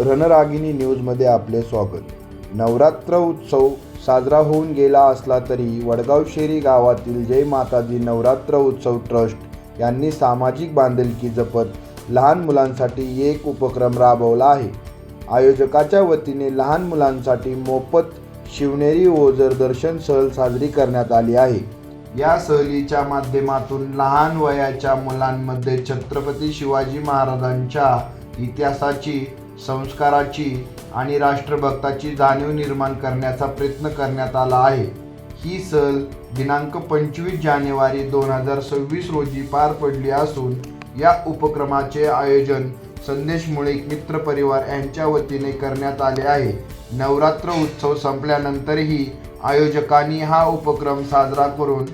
रणरागिणी न्यूजमध्ये आपले स्वागत। नवरात्र उत्सव साजरा होऊन गेला असला तरी वडगाव शेरी गावातील जय माताजी नवरात्र उत्सव ट्रस्ट यांनी सामाजिक बांधिलकी जपत लहान मुलांसाठी एक उपक्रम राबवला आहे। आयोजकाच्या वतीने लहान मुलांसाठी मोफत शिवनेरी ओझर दर्शन सहल साजरी करण्यात आली आहे। या सहलीच्या माध्यमातून लहान वयाच्या मुलांमध्ये छत्रपती शिवाजी महाराजांच्या इतिहासाची, संस्काराची आणि राष्ट्रभक्ताची जाणीव निर्माण करण्याचा प्रयत्न करण्यात आला आहे। ही सहल दिनांक 25 जानेवारी 2026 रोजी पार पडली असून या उपक्रमाचे आयोजन संदेश मुळीक मित्र परिवार यांच्या वतीने करण्यात आले आहे। नवरात्र उत्सव संपल्यानंतरही आयोजकांनी हा उपक्रम साजरा करून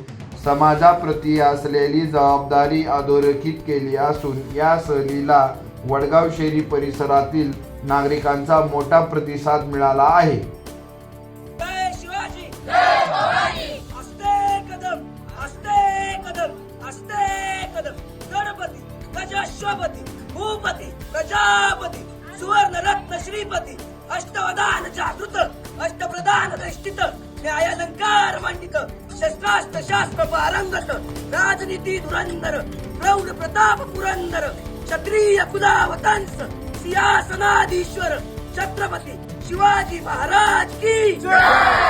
समाजाप्रती असलेली जबाबदारी अधोरेखित केली असून या सहलीला वडगाव शेरी परिसरातील नागरिकांचा मोठा प्रतिसाद मिळाला आहे। जय शिवाजी, जय भवानी, आस्ते कदम, आस्ते कदम, आस्ते कदम, गणपती गजाश्वपती भूपती प्रजापती सुवर्ण रत्न श्रीपती अष्टवधान जागृत अष्टप्रधान दृष्टित न्यायालंकार मंडित शस्त्रास्त्र शास्त्र पारंगत राजनीती धुरंधर प्रौढ प्रताप पुरंदर क्षत्रिय कुलावतंस सिंहासनाधीश्वर छत्रपती शिवाजी महाराज की जय।